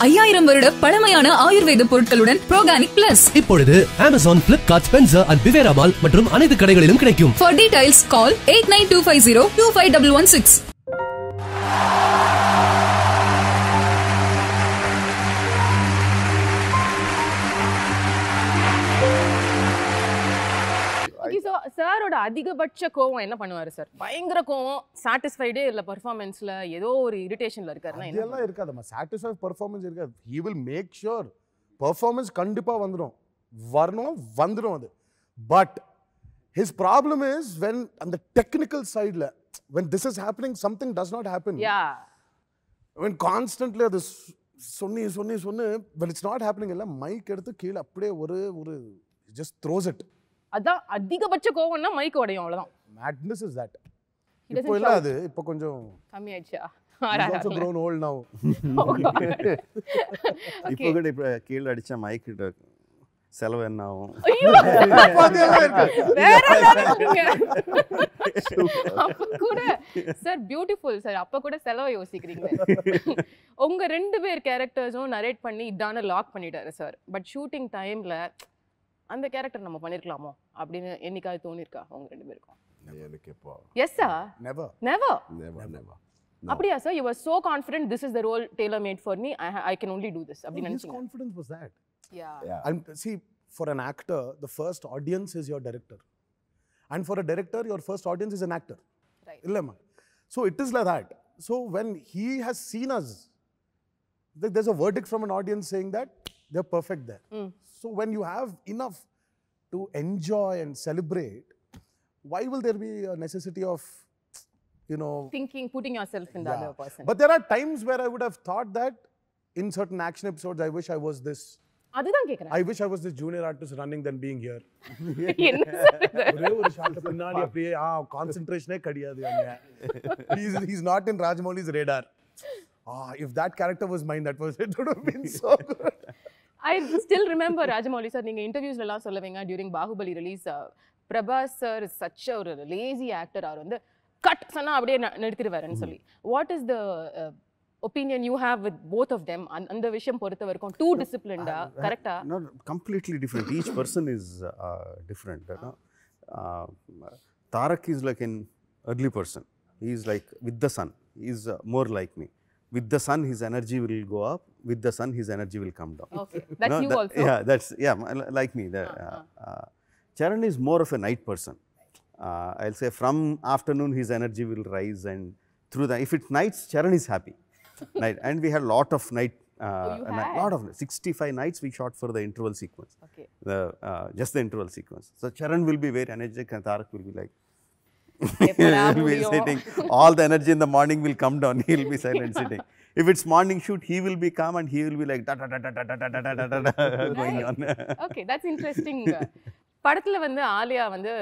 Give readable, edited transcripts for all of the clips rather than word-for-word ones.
5000 வருட பழமையான ஆயுர்வேத பொருட்களுடன் ப்ரோகானிக் பிளஸ் இப்பொழுது Amazon, Flipkart, Spencer and Bivera Mall மற்றும் அனைத்து கடைகளிலும் கிடைக்கும். For details call 8925025116. சாரோட அதிகபட்ச கோவம் என்ன பண்ணுவாரு சார்? பயங்கர கோவம், சாட்டிஸ்ஃபைடே இல்ல பெர்ஃபார்மன்ஸ்ல, ஏதோ ஒரு இரிட்டேஷன்ல இருக்காருன்னா என்ன? இதெல்லாம் இருக்காதுமா, சாட்டிஸ்ஃபை பெர்ஃபார்மன்ஸ் இருக்காது. he will make sure performance கண்டிப்பா வந்துரும் அது. But his problem is when on the technical side when this is happening, something does not happen. Yeah, when constantly this சொன்னி when it's not happening இல்ல, mic எடுத்து கீழ அப்படியே ஒரு just throws it. அதான் அதிகபட்ச கோவம்னா மைக் உடையும், அவ்வளவுதான். Madness is that. இப்போ இல்ல, அது இப்போ கொஞ்சம் கம்மி ஆயிடுச்சா? He's also grown old now. இப்போ கூட கீழ அடிச்ச மைக் செலவு என்ன ஆகும்? கூட சார் பியூட்டிஃபுல் சார், அப்ப கூட செலவை யோசிக்கிறீங்க. உங்க 2 பேர் கேரக்டர்ஸும் நரேட் பண்ணி இதான லாக் பண்ணிட்டாரு சார். பட் ஷூட்டிங் டைம்ல அந்த கேரக்டர் நம்ம பண்ணிருக்கலாமோ அப்படின்னு என்னைக்காவது தோணிருக்கா உங்க 2 பேருக்கும்? எனக்கு எப்போ? Yes sir. never. அப்படியா sir? you were so confident this is the role tailor made for me, I can only do this அப்படி நினைச்சீங்க? His confidence was that. Yeah. And see, for an actor, the first audience is your director, and for a director, your first audience is an actor. Right. Illama. So it is like that. So when he has seen us, there's a verdict from an audience saying that they're perfect there. So when you have enough to enjoy and celebrate, why will there be a necessity of, thinking, putting yourself in the other person? But there are times where I would have thought that in certain action episodes, I wish I was this. அதுதான் கேக்குறேன். I wish I was this junior artist running than being here. என்ன sir இது? ஒரே ஒரு shot பின்னாடி அப்படியே கான்சென்ட்ரேஷனே கிடையாது அங்க. He's not in Rajamouli's radar. If that character was mine, it would have been so good. I still remember Rajamouli sir, நீங்க இன்டர்வியூஸ்ல எல்லாம் சொல்லுவீங்க during Baahubali release, Prabhas sir is such a lazy actor, அவர் வந்து கட் சொன்னா அப்படியே நிறுத்திடுவாருன்னு சொல்லி. What is the opinion you have with both of them? அந்த விஷயம் பொறுத்த வரைக்கும் too disciplined, கரெக்ட்டா? Not completely different. Each person is different. Tarak is like an early person. He is like with the sun. He is more like me. With the sun, his energy will go up. With the sun, his energy will come down. Okay, that's you also. Yeah, like me. Charan is more of a night person. I'll say from afternoon, his energy will rise, and through the, if it's nights, Charan is happy. Night, and we had lot of night. Lot of 65 nights we shot for the interval sequence. Okay. Just the interval sequence. So Charan will be very energetic, and Tarak will be like. He will be sitting. All the energy in the morning will come down. He will be silent sitting. If it's morning shoot, he will be calm and he will be like da da da da da da da da da da going on. Okay, that's interesting. படத்துல வந்து ஆலியா வந்து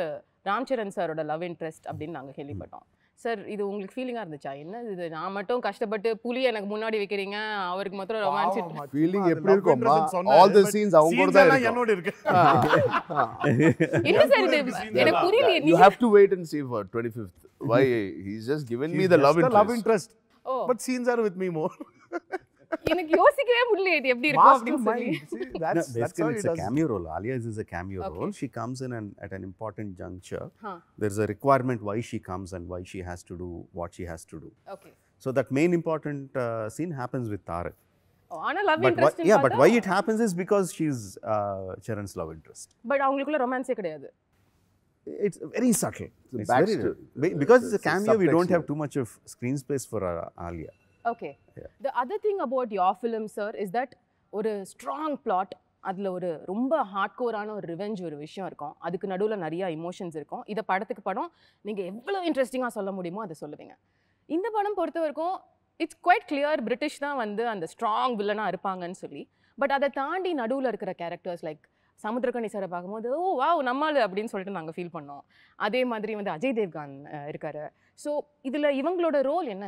ராம்சரண் சாரோட love interest அப்படின்னு நாங்க கேள்விப்பட்டோம். Sir, இது உங்களுக்கு ஃபீலிங்கா இருந்துச்சா? என்ன இது, நான் மட்டும் கஷ்டப்பட்டு புலி எனக்கு முன்னாடி வைக்கிறீங்க, அவருக்கு மட்டும் ரொமான்ஸ் ஃபீலிங் எப்படி இருக்கும்மா? ஆல் தி சீன்ஸ் அவங்க கூட தான் என்னோட இருக்கு. என்ன சார் இது, எனக்கு புரியல. You have to wait and see for 25th. Why? He's just given me the love interest. Oh. But scenes are with me more. எனக்கு யோசிக்கவே முடியல இது எப்படி இருக்கும் அப்படி சொல்லி. Basically it's a cameo role. Alia is a cameo role. She comes in at an important juncture. There's a requirement why she comes and why she has to do what she has to do. Okay. So that main important scene happens with Tarak. ஆனா love interest yeah, but why it happens is because she's Charan's love interest. But அவங்களுக்குள்ள ரொமான்ஸே கிடையாது. It's very subtle. It's very, because it's a cameo, we don't have too much of screen space for Alia. Okay. Yeah. The other thing about your film, sir, is that ஒரு strong plot, அதுல ஒரு ரொம்ப ஹார்ட்கோரான ஒரு revenge ஒரு விஷயம் இருக்கும், அதுக்கு நடுவுல நிறைய இமோஷன்ஸ் இருக்கும். இத படத்துக்கு படம் நீங்க எவ்வளவு இன்ட்ரெஸ்டிங்கா சொல்ல முடியுமோ அதை சொல்லுவீங்க. இந்த படம் பொறுத்த வரைக்கும் இட்ஸ் குவைட் கிளியர் பிரிட்டிஷ் தான் வந்து அந்த ஸ்ட்ராங் வில்லனா இருப்பாங்கன்னு சொல்லி. பட் அதை தாண்டி நடுவுல இருக்கிற கேரக்டர்ஸ் லைக் சமுத்திரக்கனி சாரை பார்க்கும்போது ஓ வாவ் நம்மால் அப்படின்னு சொல்லிட்டு நாங்கள் ஃபீல் பண்ணோம். அதே மாதிரி வந்து அஜய் தேவ்கான் இருக்காரு. ஸோ இதில் இவங்களோட ரோல் என்ன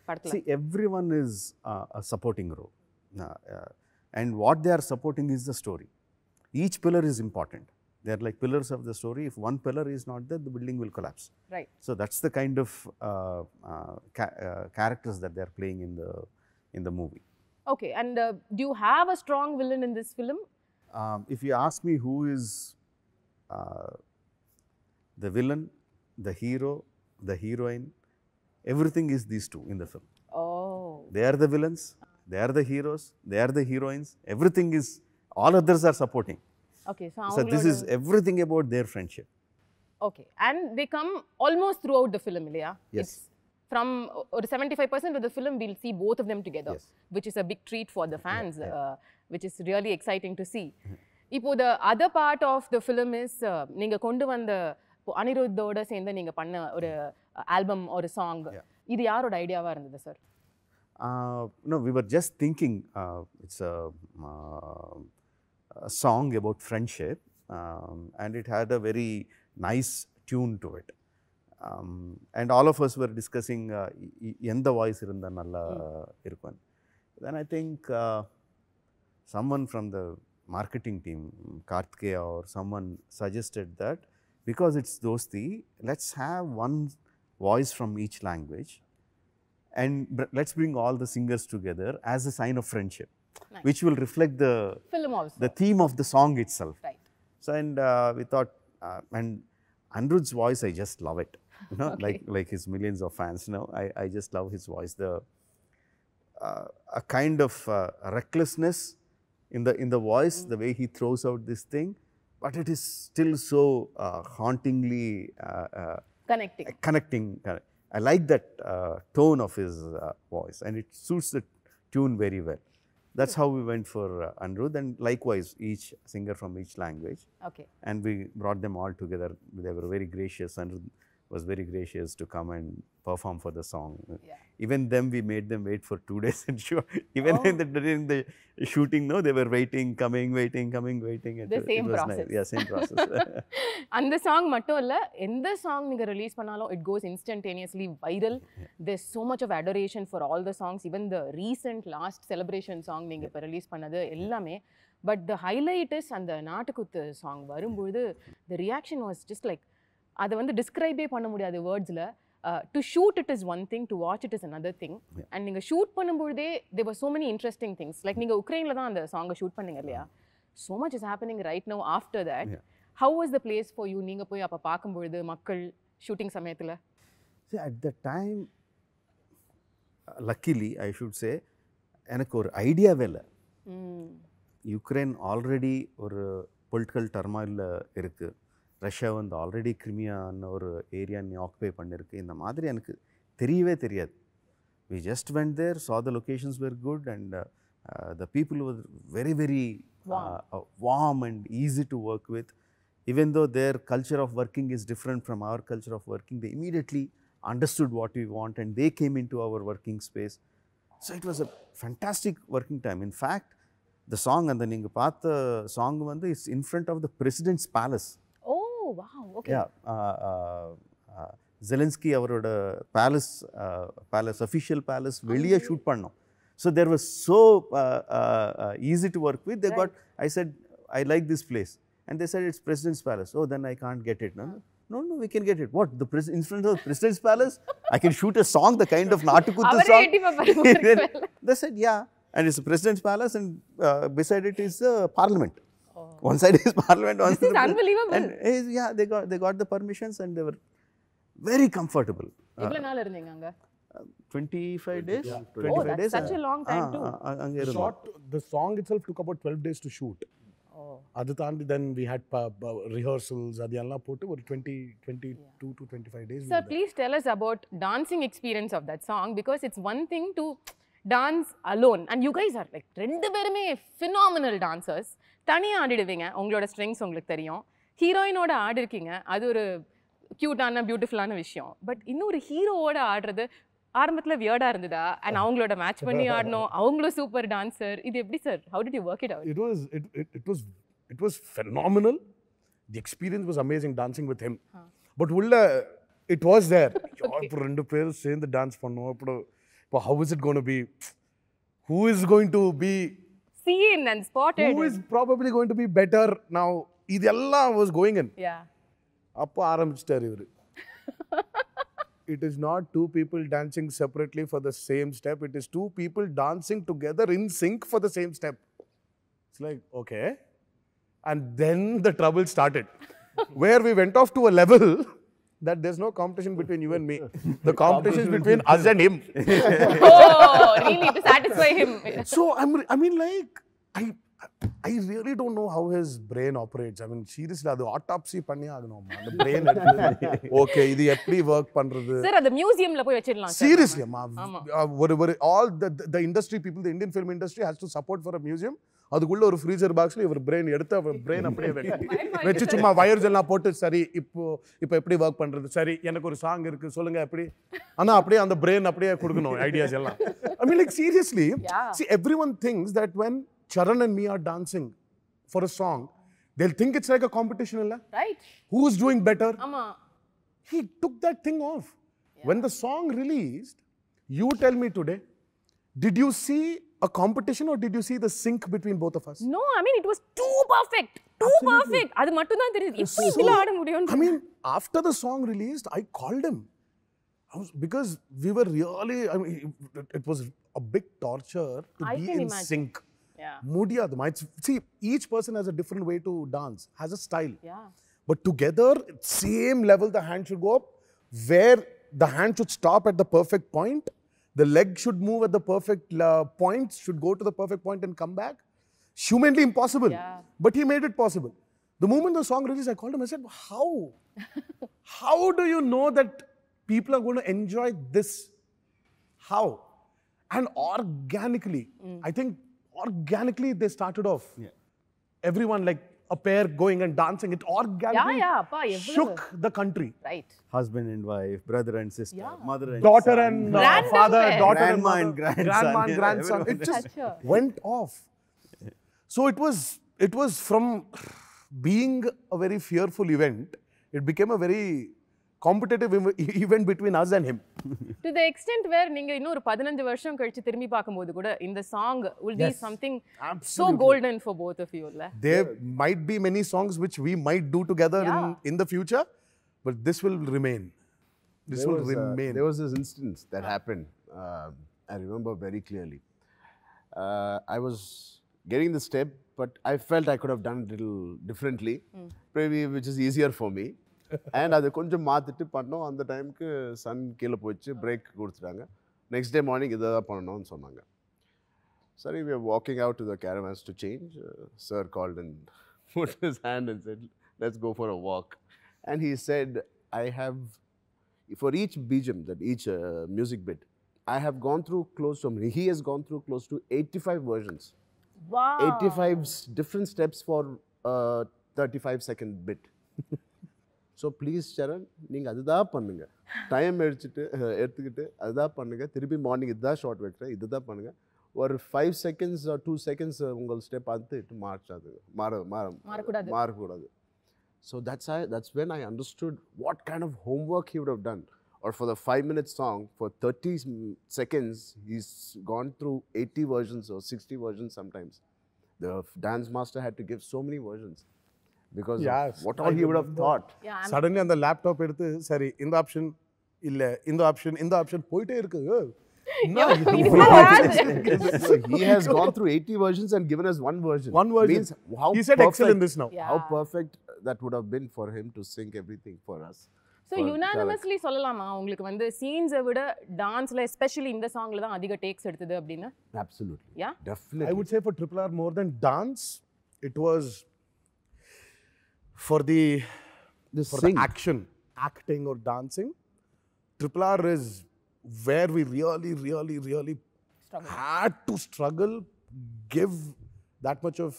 படத்தில்? See, everyone is a supporting role. And what they are supporting is the story. Each pillar is important. They are like pillars of the story. If one pillar is not there, the building will collapse. Right. So that's the kind of characters that they are playing in the movie. Okay, and do you have a strong villain in this film? If you ask me who is the villain, the hero, the heroine, everything is these two in the film. Oh. They are the villains, they are the heroes, they are the heroines, everything is, all others are supporting. Okay, So this is everything about their friendship. Okay, and they come almost throughout the film, Ilya. Yes. It's from 75% of the film, we'll see both of them together, Yes. which is a big treat for the fans, which is really exciting to see. இப்போ the other part of the film is நீங்க கொண்டு வந்த அனிருத்தோட சேர்ந்து நீங்க பண்ண ஒரு album ஒரு song இது யாரோட ஐடியாவா இருந்தது sir? No, we were just thinking it's a song about friendship, and it had a very nice tune to it. And all of us were discussing எந்த வாய்ஸ் இருந்தால் நல்லா இருக்கும். Then I think someone from the marketing team, Karthikeya or someone suggested that because it's Dosti, let's have one voice from each language and let's bring all the singers together as a sign of friendship, Nice. which will reflect the Film also. the theme of the song itself. Right. So and we thought, and Anirudh's voice, I just love it. You know, Okay. like his millions of fans. You know, I just love his voice. The a kind of recklessness in the voice, the way he throws out this thing, but it is still so hauntingly Connecting. I like that tone of his voice, and it suits the tune very well. That's how we went for Anirudh, and likewise each singer from each language. Okay. And we brought them all together. They were very gracious. Anirudh was very gracious to come and perform for the song. Yeah. Even them, we made them wait for 2 days and shoot. Even during the shooting, no, they were waiting, coming, waiting. The same was process. Nice. Yeah, same process. அந்த song மட்டும் இல்ல எந்த song நீங்க release பண்ணாலும் it goes instantaneously viral. There's so much of adoration for all the songs, even the recent last celebration song நீங்க இப்ப release பண்ணது எல்லாமே. But the highlight is அந்த நாட்டுக்குத்து சாங் வரும்போது the reaction was just like அதை வந்து டிஸ்கிரைபே பண்ண முடியாது வேர்ட்ஸில். To shoot it is one thing, to watch it is another thing. And நீங்கள் ஷூட் பண்ணும்பொழுதே there were so many interesting things. Like நீங்கள் உக்ரைனில் தான் அந்த சாங்கை ஷூட் பண்ணீங்க இல்லையா? so much is happening right now after that. How was the place for you? நீங்கள் போய் அப்போ பார்க்கும்பொழுது மக்கள் ஷூட்டிங் சமயத்தில்? See, at the time, luckily, I should say, எனக்கு ஒரு ஐடியாவே இல்லை. யுக்ரைன் ஆல்ரெடி ஒரு பொலிட்டிக்கல் டர்மாயில் இருக்குது. ரஷ்யா வந்து ஆல்ரெடி கிரிமியான்னு ஒரு ஏரியா நீ ஆக்குபை பண்ணிருக்கு. இந்த மாதிரி எனக்கு தெரியவே தெரியாது. We just went there, saw the locations were good, and the people were very, very warm and easy to work with. Even though their culture of working is different from our culture of working, they immediately understood what we want and they came into our working space. So it was a fantastic working time. In fact, the song and the நீங்க பார்த்த song வந்து is in front of the president's palace. Oh, wow, okay. Yeah. Zelensky அவரோட palace official palace வெளியே shoot பண்ணோம். So there was so easy to work with. They got, I said, I like this place. And they said, it's President's Palace. Oh, then I can't get it. No, we can get it. What? In front of the President's Palace? I can shoot a song, the kind of Natukuttu song. They said, yeah. And it's the President's Palace, and beside it is the Parliament. One side is Parliament, one side This is unbelievable. And yeah, they got the permissions and they were very comfortable. எவ்வளவு நாள் இருந்தீங்க அங்க? 25 days. Yeah, 25 that's days. such a long time too. The song itself took about 12 days to shoot. அது தாண்டி then we had rehearsals அதெல்லாம் போட்டு ஒரு 22 to 25 days. Sir, please tell us about dancing experience of that song, because it's one thing to dance alone and you guys are like ரெண்டு பேருமே phenomenal dancers. தனியா ஆடிடுவீங்க, உங்களோட strengths உங்களுக்கு தெரியும். ஹீரோயினோட ஆடி இருக்கீங்க, அது ஒரு கியூட்டான பியூட்டிஃபுல்லான விஷயம். பட் இன்னொரு ஹீரோவோட ஆடுறது ஆரம்பத்துல வியர்டா இருந்ததா? அண்ட் அவங்களோட மேட்ச் பண்ணி ஆடணும், அவங்களும் சூப்பர் டான்சர். இது எப்படி sir? How did you work it out? It was phenomenal. The experience was amazing dancing with him. But உள்ள it was there. இப்போ ரெண்டு பேர் சேர்ந்து டான்ஸ் பண்ணோம். இப்போ how is it going to be? Who is going to be seen and spotted? Who is probably going to be better now? இதெல்லாம் was going in. Yeah. அப்போ ஆரம்பிச்சிட்டாரு இவரு. two people dancing separately for the same step. It is two people dancing together in sync for the same step. It's like, okay. And then the trouble started, where we went off to a level that there's no competition between you and me. The competition is between us and him. Oh, really? To satisfy him. So I really don't know how his brain operates. I mean, seriously, the autopsy பண்ணி ஆகணும். The brain okay, இது எப்படி work பண்றது? Sir, அந்த மியூசியம்ல போய் வச்சிரலாம். Seriously, all the industry people, the Indian film industry has to support for a museum. அதுக்குள்ள ஒரு freezer பாக்ஸ்ல இவர் பிரெயின் எடுத்து அவர் பிரெயின் அப்படியே வெச்சு சும்மா வயர்ஸ் எல்லாம் போட்டு சரி இப்போ எப்படி வர்க் பண்றது, சரி எனக்கு ஒரு சாங் இருக்கு சொல்லுங்க எப்படி, ஆனா அப்படியே அந்த பிரெயின் அப்படியே கொடுக்கணும் ஐடியாஸ் எல்லாம். I mean, like, seriously, see, everyone thinks that when Charan and me are dancing for a song, they'll think it's like a competition, illa? Right. Who's doing better? Ama. He took that thing off. When the song released, you tell me today, did you see a competition or did you see the sync between both of us? No, I mean, it was too perfect. Too perfect. அது மட்டும் தான் தெரியுது. இப்போ இதல ஆட முடியும். I mean, after the song released, I called him. Because we were really, I mean, it was a big torture to be in sync. Yeah. Mudiyadu. See, each person has a different way to dance, has a style. Yeah. But together, same level, the hand should go up, where the hand should stop at the perfect point, the leg should move at the perfect point, should go to the perfect point and come back. Humanly impossible. Yeah. But he made it possible. The moment the song released, I called him, I said, how? How do you know that people are going to enjoy this? How? And organically, I think organically they started off. Yeah. Everyone, like a pair going and dancing, it organically shook the country. Right. Husband and wife, brother and sister, mother and daughter son, and father, daughter grandma and and grandson. grandma and grandson. It just went off. So it was from being a very fearful event, it became a very competitive event between us and him. To the extent where நீங்க இன்னும் ஒரு 15 வருஷம் கழிச்சு திரும்பி பாக்கும்போது கூட இந்த song will be something so golden for both of you, இல்ல? There might be many songs which we might do together in the future, but this will remain. This will remain. There was this instance that happened. I remember very clearly. I was getting the step, but I felt I could have done it a little differently, maybe which is easier for me. And அதை கொஞ்சம் மாற்றிட்டு பண்ணோம். அந்த டைமுக்கு Sun கீழே போயிடுச்சு, break கொடுத்துட்டாங்க. Next day morning இதை தான் பண்ணணும்னு சொன்னாங்க. சரி, we are walking out to the caravans to change. Sir called and put his hand and said, let's go for a walk. And he said, I have, for each BGM, that each music bit, I have gone through close to, he has gone through close to 85 versions. Wow. 85 different steps for a 35-second bit. So please, Charan, நீங்கள் அதுதான் பண்ணுங்க. Time எடுத்துக்கிட்டு அதுதான் பண்ணுங்க. திருப்பி morning இதுதான் short வைக்கிறேன், இதுதான் பண்ணுங்க. ஒரு 5 seconds or 2 seconds உங்கள் ஸ்டெப் பார்த்து மாறக்கூடாது. So that's when I understood what kind of homework he would have done. Or for the 5-minute song, for 30 seconds, he's gone through 80 versions or 60 versions sometimes. The dance master had to give so many versions. Because of what all he would have thought. Suddenly on the laptop எடுத்து சரி இந்த option இல்ல இந்த option போயிட்டே இருக்கு. He has gone through 80 versions and given us one version. Means how he said excel in this now. How perfect that would have been for him to sync everything for us. So unanimously சொல்லலாமா உங்களுக்கு வந்து சீன்ஸை விட டான்ஸ்ல especially இந்த சாங்ல தான் அதிக tax எடுத்தது அப்படினா? Absolutely. Yeah. Definitely. I would say for RRR more than dance, it was for the acting or dancing. RRR is where we really had to struggle, give that much of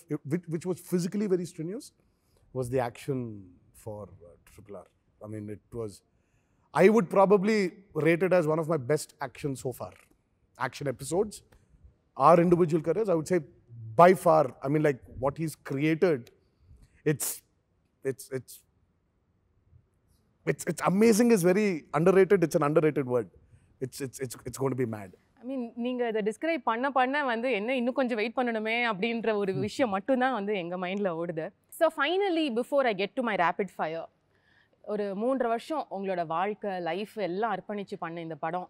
which was physically very strenuous, was the action for RRR. I mean, it was, I would probably rate it as one of my best action so far. Action episodes, our individual careers, I would say by far. I mean, like what he's created, it's amazing is very underrated. It's an underrated word. It's going to be mad. I mean, நீங்க இத describe பண்ண வந்து என்ன இன்னும் கொஞ்சம் wait பண்ணணுமே அப்படின்ற ஒரு விஷயம் மட்டும் தான் வந்து எங்க மைண்ட்ல ஓடுது. So finally, before I get to my rapid fire, ஒரு 3.5 வருஷம் உங்களோட வாழ்க்கை லைஃப் எல்லாம் அர்ப்பணிச்சு பண்ண இந்த படம்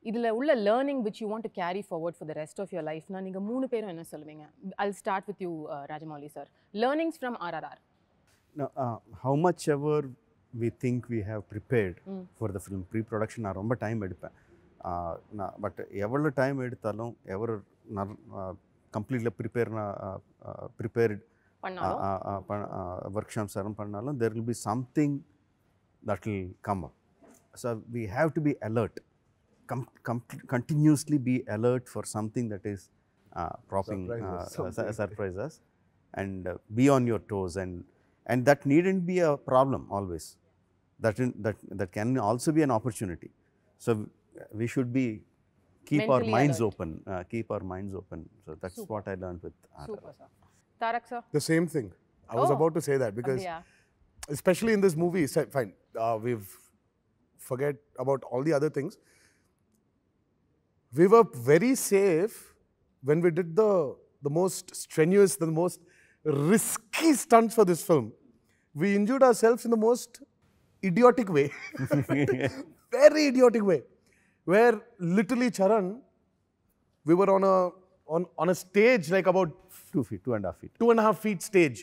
இதுல உள்ள learning which you want to carry forward for the rest of your life னா நீங்க 3 பேரும் என்ன சொல்லுவீங்க? I'll start with you, Rajamouli sir. Learnings from RRR. Now, how much ever we think we have prepared for the film, pre-production நான் ரொம்ப time எடுப்பேன். But எவ்வளோ time எடுத்தாலும் எவ்வளோ கம்ப்ளீட்லி ப்ரிப்பேர்ட் ஒர்க் ஷாப்ஸ் எல்லாம் பண்ணாலும் there will be something that will come up. So we have to be alert, continuously be alert for something that is surprise us, and be on your toes, and that needn't be a problem always. That can also be an opportunity. So we should be keep Mentally our minds alert. open. Keep our minds open. So that's Super. what I learned with RRR. Super sir. Tarak sir. The same thing. I was Oh. about to say that because, Yeah. especially in this movie, fine, we've forget about all the other things. We were very safe when we did the most strenuous, the most risky stunts for this film. We injured ourselves in the most idiotic way, very idiotic way, where literally Charan, we were on a stage like about 2 feet, 2.5 feet. 2.5 feet stage.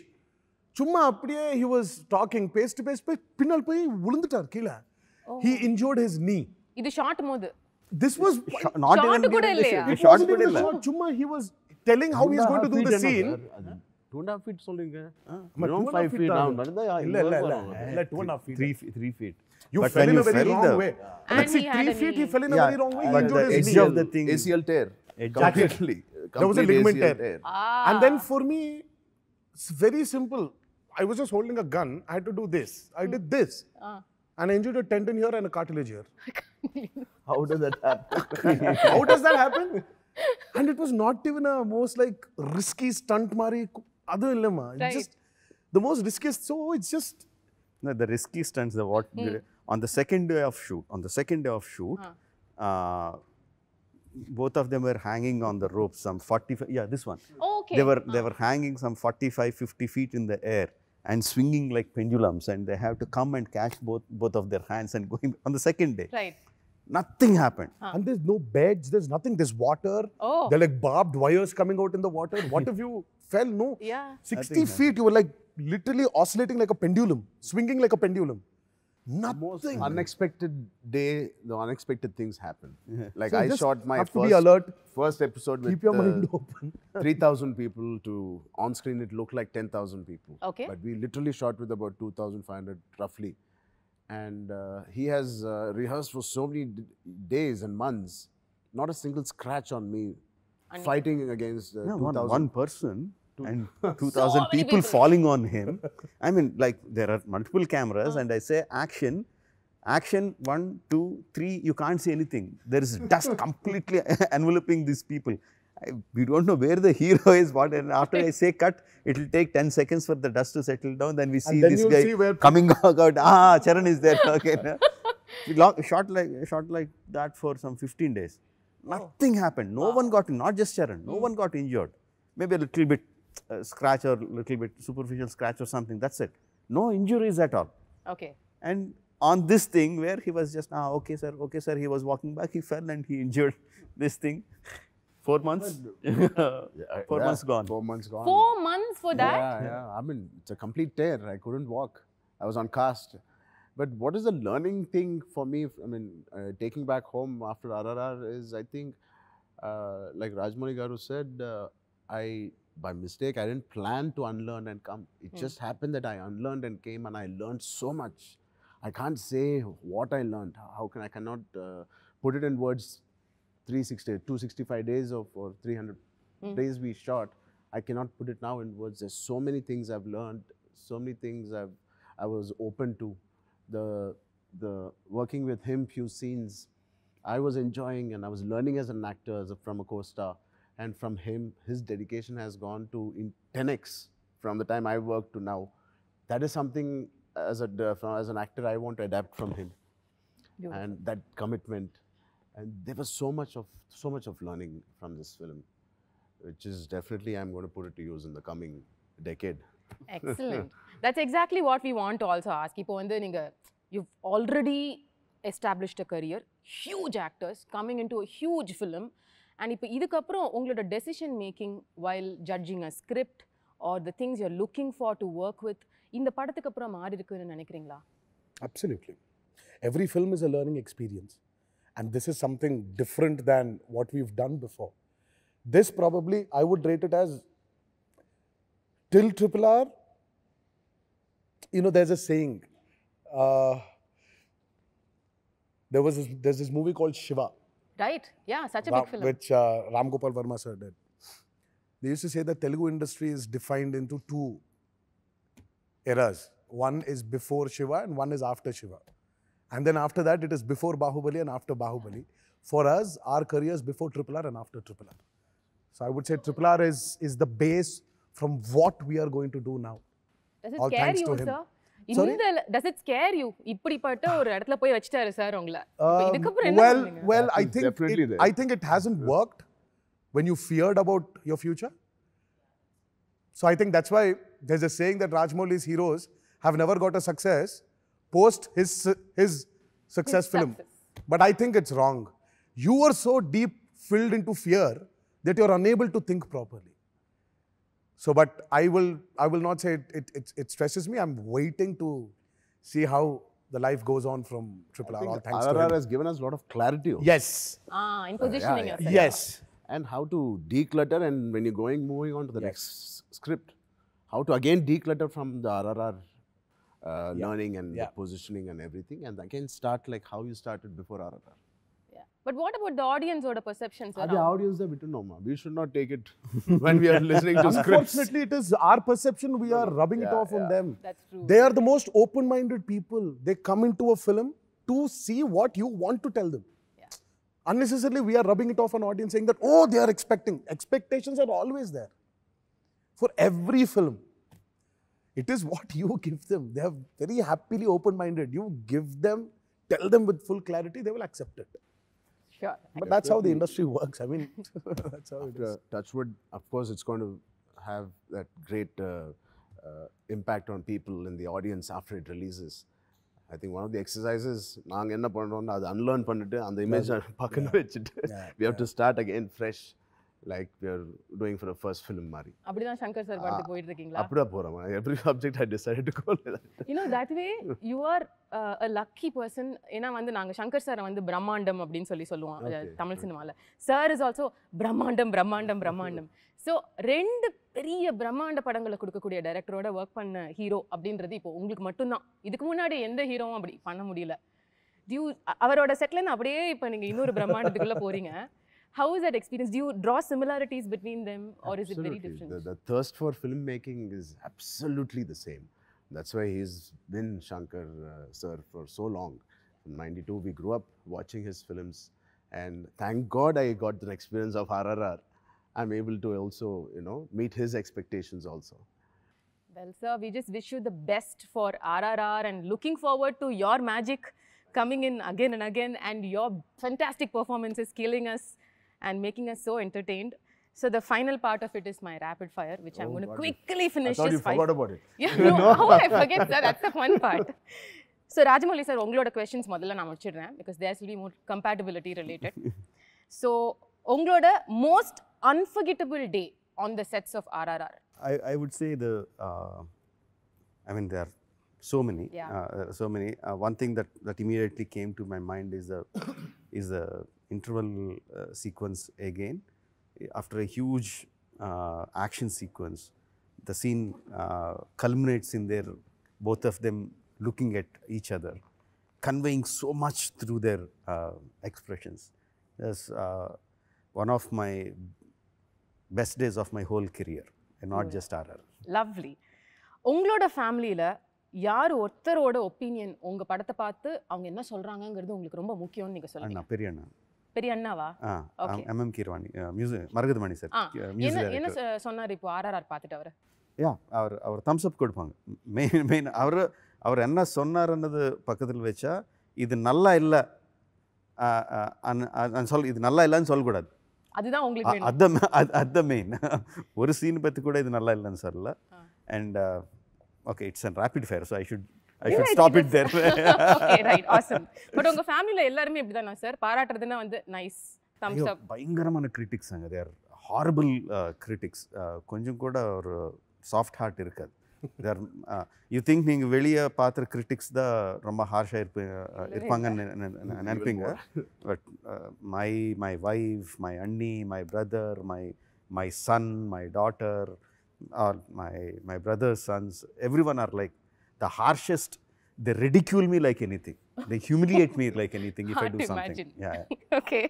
சும்மா அப்படியே he was talking face to face பின்னால் போய் விழுந்துட்டார் கீழே. He injured his knee. இது short மோது. This was Not Shot even கூட during the இல்லையா? shoot. it Shot wasn't கூட even a இல்ல. shot. சும்மா he was telling how he is going to do the scene. 2.5 feet சொல்லுங்க. ஆமா, Minimum 2.5 5 feet தான். down. நடந்தா இல்ல 2.5 feet. 3 feet. You But fell when in you a very fell wrong the- way. And Let's see, he had 3 a feet he knee. fell in a Yeah, very wrong way. He but injured the his edge knee. of the thing. ACL tear. Exactly. Completely. There was a Complete ligament ACL tear. And then for me, it's very simple. I was just holding a gun. I had to do this. I did this. And I injured a tendon here and a cartilage here. How did that happen? How does that happen? And it was not even a most like risky stunt mari. Adu illamma. Right. Just the most riskiest. So it's just No, the risky stunts, on the second day of shoot, both of them were hanging on the ropes, some 45, yeah, this one. Okay. They were hanging some 45, 50 feet in the air and swinging like pendulums, and they have to come and catch both of their hands and going on the second day. Right. Nothing happened. and there's no beds, there's nothing, there's water. Oh. There are like barbed wires coming out in the water. What if you fell? No. Yeah. 60 feet, you were like literally oscillating like a pendulum, swinging like a pendulum. Most Nothing. unexpected day, the unexpected things happen. Like So I just shot my have to be alert. first episode with Keep your mind open. 3,000 people to on screen it looked like 10,000 people. Okay. But we literally shot with about 2,500 roughly. And he has rehearsed for so many days and months, not a single scratch on me, fighting against No, 2,000. one person and 2,000 people falling on him. I mean, like there are multiple cameras, and I say action, 1, 2, 3. You can't see anything. There is dust completely enveloping these people. We don't know where the hero is. What? And after I say cut, it will take 10 seconds for the dust to settle down. Then we see then this you'll guy see where coming out. Charan is there. Okay. We shot like that for some 15 days. Nothing happened. No one got, not just Charan. No one got injured. Maybe a little bit scratch or little bit superficial scratch or something. That's it. No injuries at all. Okay. And on this thing where he was just, okay sir, he was walking back, he fell and he injured this thing. 4 months? 4 months gone. 4 months gone. 4 months for that? Yeah. I mean, it's a complete tear. I couldn't walk. I was on cast. But what is the learning thing for me? I mean, taking back home after RRR is, I think, like Rajamouli Garu said, by mistake, I didn't plan to unlearn and come. It just happened that I unlearned and came, and I learned so much. I can't say what I learned. I cannot put it in words. 265 days or 300 days we shot. I cannot put it now in words. There's so many things I've learned, so many things I was open to. The working with him, few scenes, I was enjoying, and I was learning as an actor, from a co-star. And from him, his dedication has gone to in 10x from the time I worked to now. That is something as an actor I want to adapt from him. Beautiful. And that commitment. And there was so much of learning from this film, which is definitely I'm going to put it to use in the coming decade. Excellent. That's exactly what we want to also ask. இப்போ வந்து நீங்க you've already established a career, huge actors coming into a huge film, and இப்போ இதுக்கப்புறம் உங்களோட decision making while judging a script or the things you're looking for to work with இந்த படத்துக்கு அப்புறம் மாறி இருக்குன்னு நினைக்கிறீங்களா? Absolutely. Every film is a learning experience, and this is something different than what we've done before. This probably I would rate it as till RRR. You know, there's a saying. There's this movie called Shiva. Right? Yeah, such a big film. Which Ram Gopal Verma sir did. They used to say that Telugu industry is defined into two eras. One is before Shiva and one is after Shiva. And then after that, it is before Bahubali and after Bahubali. For us, our career is before RRR and after RRR. So I would say RRR is the base from what we are going to do now. Does it All scare thanks you, to him. sir? Sorry? Does it scare you? இப்படிப்பட்ட ஒரு இடத்துல போய் வச்சிட்டாரு sir உங்களை. இதுக்கப்புறம் என்ன பண்ணுவீங்க? Well, I It's definitely think there. I think it hasn't worked when you feared about your future. So I think that's why there's a saying that Rajamouli's heroes have never got a success post his success film. But I think it's wrong. You were so deep filled into fear that you're unable to think properly. So, but I will not say it stresses me. I'm waiting to see how the life goes on from RRR. All thanks to RRR him. has given us a lot of clarity. Also. Yes. In positioning yeah. yourself. Yes. And how to declutter, and when you're moving on to the next script, how to again declutter from the RRR learning and the positioning and everything, and again start like how you started before RRR. Yeah. But what about the audience or the perceptions The around? audience are bit normal. We should not take it when we are listening to scripts. Unfortunately, it is our perception. We are rubbing it off on them. That's true. They are the most open-minded people. They come into a film to see what you want to tell them. Yeah. Unnecessarily, we are rubbing it off on audience, saying that, oh, they are expecting. Expectations are always there. For every film. It is what you give them. They are very happily open-minded. You give them, tell them with full clarity, they will accept it. Sure. But that's how the industry works. I mean, that's how it is. Touchwood, of course, it's going to have that great impact on people in the audience after it releases. I think one of the exercises, நாங்க என்ன பண்றோம்னா அது unlearn பண்ணிட்டு அந்த image பக்கத்துல வச்சிட்டு we have to start again fresh, like we are doing for the first film மாதிரி. அப்படிதான் சங்கர் சார் படத்துக்கு போயிட்டு இருக்கீங்களா? அப்படியே போறோம். Every subject I decided to go like that. You know, that way you are a lucky person. ஏன்னா வந்து நாங்க சங்கர் சாரை வந்து பிரம்மாண்டம் அப்படின்னு சொல்லுவோம் தமிழ் சினிமால. Sir is also பிரம்மாண்டம். So ரெண்டு பெரிய பிரம்மாண்ட படங்களை கொடுக்கக்கூடிய டைரக்டரோட ஒர்க் பண்ண ஹீரோ அப்படின்றது இப்போ உங்களுக்கு மட்டும்தான். இதுக்கு முன்னாடி எந்த ஹீரோவும் அப்படி பண்ண முடியல. அவரோட செட்லேருந்து அப்படியே இப்போ நீங்க இன்னொரு பிரம்மாண்டத்துக்குள்ள போறீங்க. How is that experience? Do you draw similarities between them, or is it very different? The thirst for filmmaking is absolutely the same. That's why he's been Shankar sir for so long. In '92, we grew up watching his films, and thank God I got the experience of RRR. I'm able to also, meet his expectations also. Well, sir, we just wish you the best for RRR and looking forward to your magic coming in again and again, and your fantastic performances killing us and making us so entertained. So the final part of it is my rapid fire, which I'm going to quickly finish. I thought you forgot about it. Yeah, no, how I forget, sir? That's the fun part. So Rajamouli sir, உங்களோட questions முதல்ல நான் முடிச்சிடுறேன் because there will be more compatibility related. So உங்களோட most unforgettable day on the sets of RRR? I would say I mean there are so many. One thing that immediately came to my mind is the interval sequence again. After a huge action sequence, the scene culminates in their both of them looking at each other, conveying so much through their expressions. That's one of my best days of my whole career, and not just RRR. Lovely. உங்களோட ஃபேமிலியில் யார் ஒருத்தரோட opinion உங்கள் படத்தை பார்த்து அவங்க என்ன சொல்கிறாங்கங்கிறது உங்களுக்கு ரொம்ப முக்கியம்னு நீங்கள் சொல்லுங்கள்? பெரிய அண்ணாவா? MM Keeravani, Maragathamani sir. என்ன சொன்னார் இப்போ RRR பார்த்துட்டு அவர்? அவர் தம்ஸ் அப் கொடுப்பாங்க. மெயின் அவர் என்ன சொன்னார்ன்றது பக்கத்தில் வச்சா இது நல்லா இல்லை இது நல்லா இல்லைன்னு சொல்லக்கூடாது. அதுதான் உங்களுக்கு வேணும். at the main ஒரு சீன் பத்தி கூட இது நல்லா இல்லைன்னு சொல்லல. And okay, it's a rapid fire, so I should stop it there. Okay, right, awesome. But உங்க ஃபேமிலில எல்லாரும் இப்படிதானா சார்? பாராட்டுறதுன்னா வந்து நைஸ், thumbs up. பயங்கரமான கிரிட்டிக்ஸ் அங்க, they are horrible critics. கொஞ்சம் கூட ஒரு சாஃப்ட் ஹார்ட் இருக்காது. they are you think நீங்க வெளிய பாக்குற கிரிட்டிக்ஸ் தான் ரொம்ப ஹார்ஷா இருப்பாங்கன்னு நினைப்பீங்க. But my wife, my auntie, my brother, my son, my daughter, or my brother's sons, everyone are like the harshest. They ridicule me like anything. They humiliate me like anything if I do something. Yeah. Okay.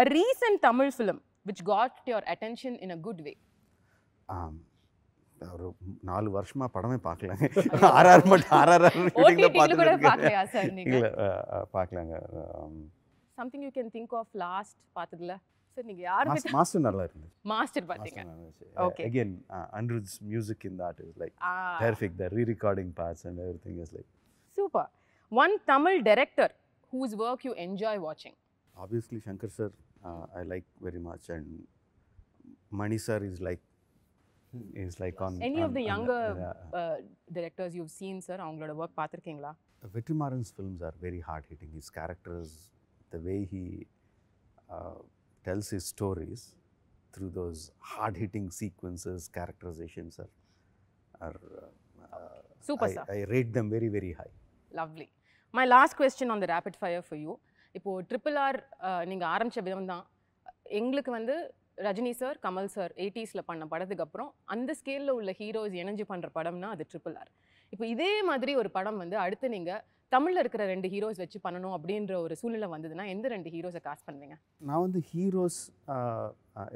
A recent Tamil film which got your attention in a good way. ஒரு 4 வருஷமா படமே பார்க்கலங்க. RRR ஷூட்டிங்ல பார்க்கலையா sir நீங்க? இல்ல பார்க்கலங்க. Something you can think of last பார்த்ததுல sir நீங்க யார் master நல்லா இருந்துச்சு. மாஸ்டர் பாத்தீங்க. Okay. Again, Anirudh's music in that is like perfect. The re-recording parts and everything is like super. One Tamil director whose work you enjoy watching. Obviously Shankar sir, I like very much, and Mani sir is like on any of the younger directors you've seen sir, அவங்களோட work பார்த்திருக்கீங்களா? Vetrimaran's films are very hard hitting. His characters, the way he tells his stories through those hard hitting sequences, characterizations are super sir. I rate them very, very high. Lovely. My last question on the rapid fire for you. இப்போ RRR நீங்க ஆரம்பிச்ச விதம் தான் எங்களுக்கு வந்து Rajini sir, Kamal sir 80sல பண்ண படத்துக்கு அப்புறம் அந்த ஸ்கேல்ல உள்ள ஹீரோஸ் இணைஞ்சு பண்ற படம்னா அது RRR. இப்போ இதே மாதிரி ஒரு படம் வந்து அடுத்து நீங்க தமிழ்ல இருக்கிற 2 ஹீரோஸ் வச்சு பண்ணணும் அப்படின்ற ஒரு சூழ்நிலை வந்ததுன்னா எந்த 2 ஹீரோஸை காஸ்ட் பண்ணுவீங்க? நான் வந்து ஹீரோஸ்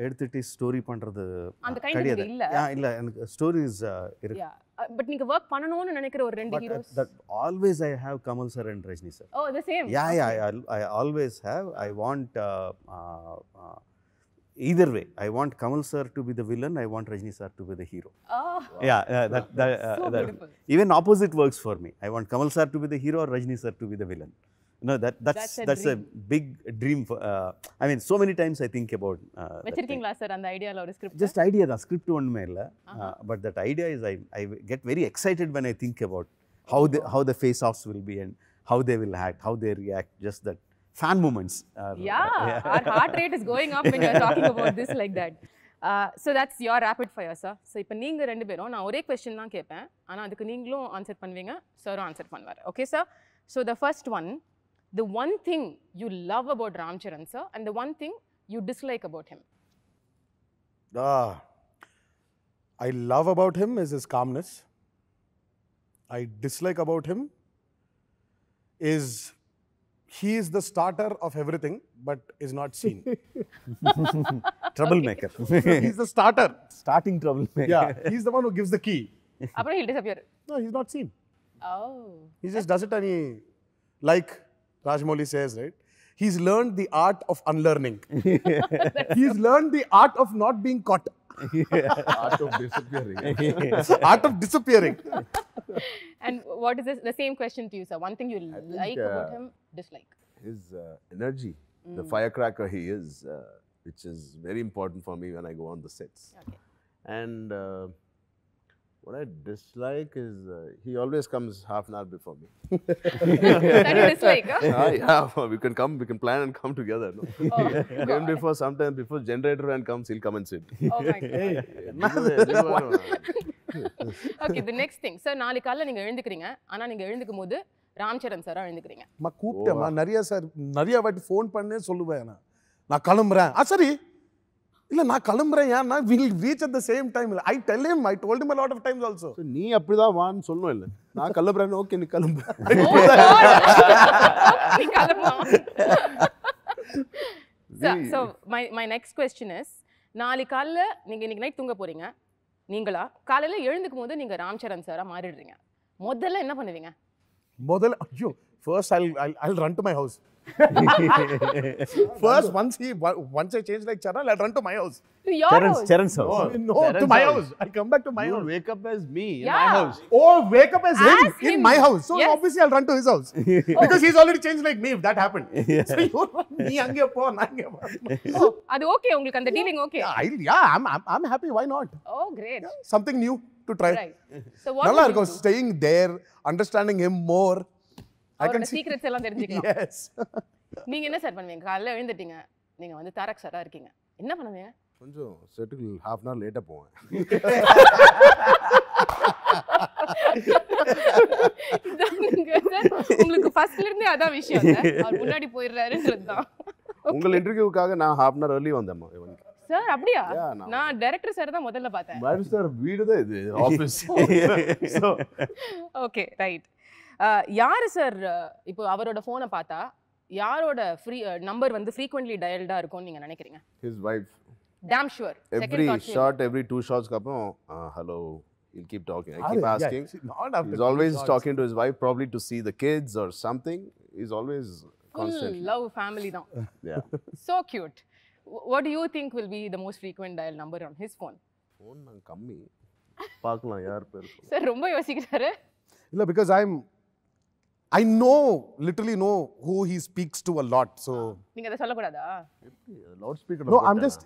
எடுத்துட்டு ஸ்டோரி பண்றது அந்த கைண்ட் இல்ல. இல்ல எனக்கு ஸ்டோரிஸ் இருக்கு. பட் நீங்க வர்க் பண்ணனும்னு நினைக்கிற ஒரு 2 heroes? That always I have Kamal sir and Rajni sir. Oh, the same. Yeah, I always have. I want either way. I want Kamal sir to be the villain. I want Rajni sir to be the hero. Oh. Yeah, so that beautiful. even opposite works for me. I want Kamal sir to be the hero or Rajni sir to be the villain. No, that's a big dream for, I mean, so many times I think about வெச்சிருக்கீங்களா sir அந்த ஐடியால ஒரு script? Just idea da, script ஒண்ணுமே இல்ல. But that idea is I get very excited when I think about how the face offs will be and how they will act, how they react, just that fan moments. Our heart rate is going up when you're talking about this like that. So that's your rapid fire sir. So இப்போ நீங்க ரெண்டு பேரும் நான் ஒரே question தான் கேட்பேன், ஆனா அதுக்கு நீங்களும் ஆன்சர் பண்ணுவீங்க, சரும் ஆன்சர் பண்ணுவார். Okay sir? So the first one, the one thing you love about Ram Charan sir and the one thing you dislike about him. I love about him is his calmness. I dislike about him is he is the starter of everything but is not seen. Troublemaker. He's the starter. Starting troublemaker. Yeah, he's the one who gives the key. அப்புறம் he'll disappear. No, he's not seen. Oh. He just does it and he, like Rajamouli says, right? He's learned the art of unlearning. He's learned the art of not being caught. Art of disappearing. Art of disappearing. And what is this? The same question to you sir. One thing you like about him, dislike? His energy, the firecracker he is, which is very important for me when I go on the sets. Okay. And what I dislike is he always comes half an hour before me. That you dislike, huh? Yeah, we can plan and come together. No? Even before, sometimes before generator van comes, he'll come and sit. Oh my god. Okay, the next thing. Sir, நாளை காலையில நீங்க எழுந்துக்கிறீங்க, ஆனா நீங்க எழுந்துக்கும்போது ராம் சரண் சாரா எழுந்துக்கிறீங்க. நான் கூப்பிட்டேன், நிறைய வாட்டி phone பண்ணே சொல்லுவேன், நான் கிளம்புறேன். சரி இல்ல நான் கிளம்புறேன், ஏன்னா we'll reach at the same time. I told him a lot of times also. So நீ அப்படிதான் வான்னு சொல்லணும் இல்ல, நான் கிளம்புறேன். ஓகே நீ கிளம்பு. So my next question is, நாளை காலையில நீங்க இன்னைக்கு நைட் தூங்க போறீங்க, நீங்களா காலையில எழுந்துக்கும் போது நீங்க ராம் சரண் சாரா மாறிடுறீங்க, முதல்ல என்ன பண்ணுவீங்க? முதல்ல ஐயோ, first I'll run to my house. First, once I change like Charan, I'll run to my house. To your house. Charan's house. No, to my house. I come back to my house. Wake up as me in Yeah. my house. Oh, wake up as him As in him. my house. So Yes. obviously I'll run to his house. Because he's already changed like me if that happened. So you run me ange po, na ange po. Oh, அது okay உங்களுக்கு அந்த dealing okay. I'm happy. Why not? Oh, great. Something new to try. Right. So what Nalla would you irukkum do? staying there, understanding him more. I can அவரோட see. Secrets எல்லாம் தெரிஞ்சுக்கலாம். Yes. நீங்க என்ன sir பண்ணுவீங்க? காலையில எழுந்துட்டீங்க. நீங்க வந்து தாரக் சாரா இருக்கீங்க. என்ன பண்ணுவீங்க? கொஞ்சம் செட்டுக்கு half an hour லேட்டா போவேன். உங்களுக்கு ஃபர்ஸ்ட்ல இருந்தே அதான் விஷயம் இல்ல. அவர் முன்னாடி போயிடுறாருன்றதுதான். உங்கள் இன்டர்வியூக்காக நான் half an hour early வந்தேன். சார் அப்படியா? Yeah, நான் டைரக்டர் சார் தான் முதல்ல பார்த்தேன். பாரு சார் வீடு தான் இது ஆபீஸ். Okay right. யாரு சார் இப்போ அவரோட போனை பார்த்தா யாரோட நம்பர் வந்து frequently dialed இருக்கும்னு நீங்க நினைக்கிறீங்க? His wife. Damn sure. Every shot, every 2 shots அப்புறம் hello, he'll keep talking. I keep asking. He's always talking to his wife, probably to see the kids or something. He's always constantly. Love family தான். Yeah. So cute. What do you think will be the most frequent dial number on his phone? Phone நான் கம்மி. பார்க்கலாம் யார் பேர். Sir ரொம்ப யோசிக்கிறாரு. No, because I literally know who he speaks to a lot. So நீங்க அத சொல்ல கூடாதா? Loud speaker. no, I'm just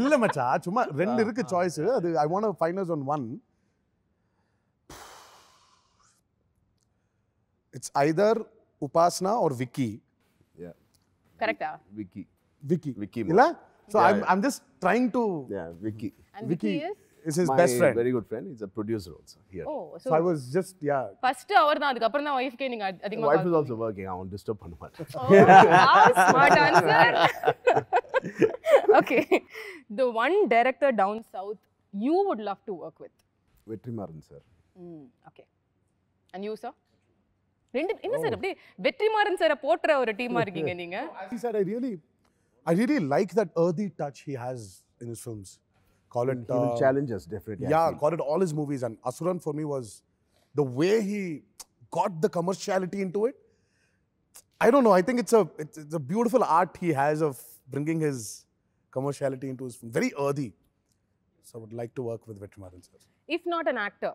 இல்ல மச்சா சும்மா ரெண்டு இருக்கு சாய்ஸ். அது I want to finalize on one. It's either Upasna or Vicky. Yeah. கரெக்ட்டா? Vicky. இல்ல? So Yeah, I'm just trying to Vicky. And Vicky is his My best friend. very good friend. He's a producer also here. Oh, So I was just first அவர்தான் அதுக்கு அப்புறம் தான் வைஃப்கே நீங்க அதிகமா Wife is also working. I won't disturb பண்ண மாட்டேன். smart answer. Okay. The one director down south you would love to work with. Vetrimaaran sir. Okay. And you sir? ரெண்டு என்ன சார் அப்படியே வெற்றிமாறன் சாரை போட்ற ஒரு டீமா இருக்கீங்க நீங்க? As he said, I really like that earthy touch he has in his films. Call it He will challenge us definitely. yeah, call it all his movies, and Asuran for me was the way he got the commerciality into it. I don't know. I think it's a beautiful art he has of bringing his commerciality into his film. Very earthy. So I would like to work with Vetrimaran sir. If not an actor,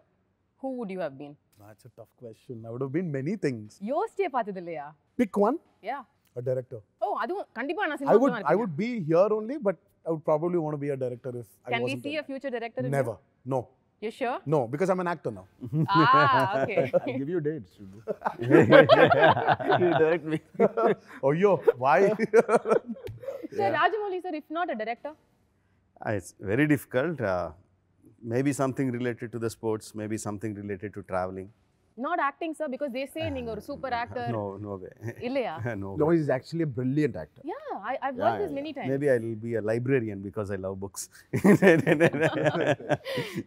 who would you have been? That's a tough question. I would have been many things. யோசிச்சே பார்த்தது இல்லையா? Pick one. Yeah. A director. Oh, அதுவும் கண்டிப்பா நான் I cinema would be here only, but I would probably want to be a director if I Can we wasn't. see a future director in Never. No. You sure? No, because I'm an actor now. Okay. I'll give you dates. You direct me. Oh, yo, why? Sir, Rajamouli sir, if not a director? It's very difficult. Maybe something related to the sports, maybe something related to traveling. Not acting sir, because they say நீங்க ஒரு super actor. No way. இல்லையா? No No, way. he's actually a brilliant actor. Yeah, I've heard this many times. Maybe I'll be a librarian because I love books.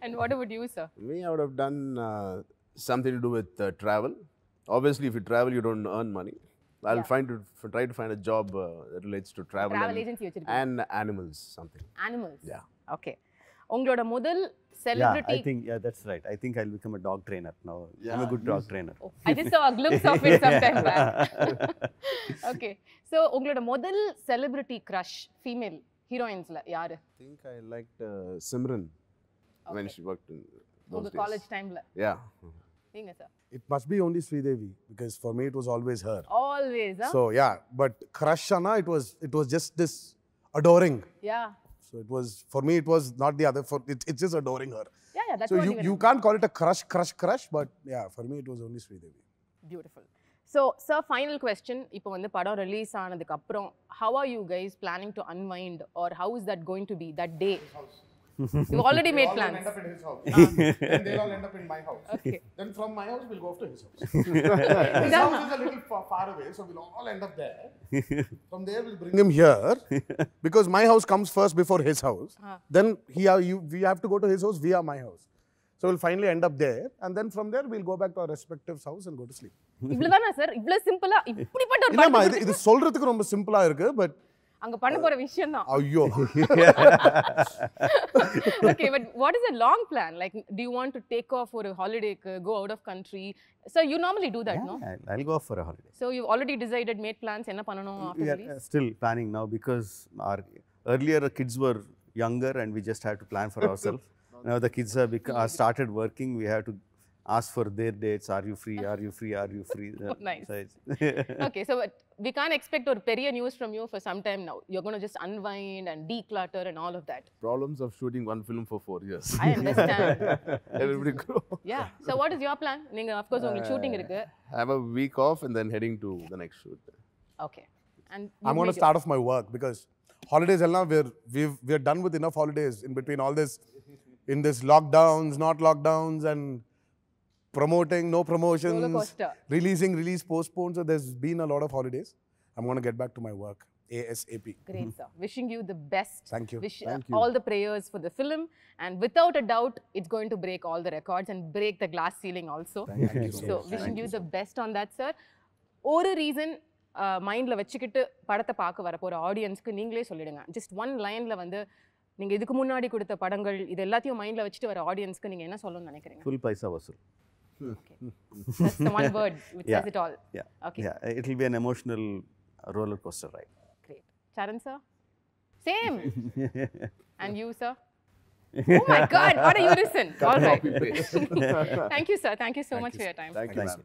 And what about you sir? Me, I would have done something to do with travel. Obviously, if you travel, you don't earn money. I'll try to find a job that relates to travel agency வச்சிருக்கீங்க. and animals, something. Animals. Yeah. Okay. உங்களோட முதல் Yeah, celebrity. I think that's right. I think I'll become a dog trainer now. I'm a good dog trainer. Oh, I just saw a glimpse of it sometime back. Okay. So உங்களோட முதல் celebrity crush female heroinesல யாரு? I think I liked Simran when she worked in those உங்க days. college timeல. Yeah. நீங்க sir. It must be only Sridevi, because for me it was always her. Always, huh? So yeah, but crush Anna, it was just this adoring. Yeah. So it was, for me it was not the other, it's just adoring her. Yeah, that's So what you can't call it a crush, but yeah, for me it was only Sridevi. Beautiful. So, sir, final question. இப்போ வந்து படம் release ஆனதுக்கு அப்புறம் how are you guys planning to unwind, or how is that going to be that day? You've already made plans. End up in his house. Then they'll all end up in my house. Okay. Then from my house we'll go off to his house. His house is a little far away, so we'll all end up there. From there we'll bring him here, because my house comes first before his house. Then we have to go to his house via my house. So we'll finally end up there, and then from there we'll go back to our respective house and go to sleep. இவ்வளவுதானா sir? இவ்வளவு சிம்பிளா இப்படிப்பட்ட ஒரு இல்லம்மா, படம் இது சொல்றதுக்கு ரொம்ப சிம்பிளா இருக்கு, but அங்க பண்ண போற விஷயம் தான். Ayyo. Okay, but what is a long plan? Like, do you want to take off for a holiday, go out of country? So you normally do that, no? I'll go for a holiday. So you've already decided, made plans, enna pananum after We are release? still planning now because our earlier kids were younger and we just had to plan for ourselves. Now the kids are started working. We have to ask for their dates. Are you free? Are you free? Are you free? Oh, nice. So Okay, so we can't expect or periya news from you for some time now. You're going to just unwind and declutter and all of that. Problems of shooting one film for 4 years. I understand. Everybody grow. Yeah. So what is your plan? Neenga of course உங்களுக்கு shooting இருக்கு. Have a week off and then heading to the next shoot. Okay. And I'm going to start off my work because holidays, we're done with enough holidays in between all this, in this lockdowns, not lockdowns, and promoting, no promotions, Roller coaster. release, postponed. So there's been a lot of holidays. I'm going to get back to my work ASAP. Great, sir. Wishing you the best. Thank you. Thank you. All the prayers for the film, and without a doubt, it's going to break all the records and break the glass ceiling also. Thank you so So much. wishing you the best on that, sir. ஒரு reason மைண்டில் வச்சுக்கிட்டு படத்தை பார்க்க வர போகிற ஆடியன்ஸ்க்கு நீங்களே சொல்லிடுங்க. ஜஸ்ட் ஒன் லைனில் வந்து நீங்கள் இதுக்கு முன்னாடி கொடுத்த படங்கள் இது எல்லாத்தையும் மைண்டில் வச்சுட்டு வர ஆடியன்ஸ்க்கு நீங்கள் என்ன சொல்லணும்னு நினைக்கிறீங்க? full paisa vasool. Okay. That's the one word which says it all. Yeah. Okay. Yeah. It will be an emotional roller coaster ride. Great. Charan, sir? Same. And you, sir? Oh my God, what a unison. All right. Copy paste. Thank you, sir. Thank you so much for your time. Thank you, ma'am.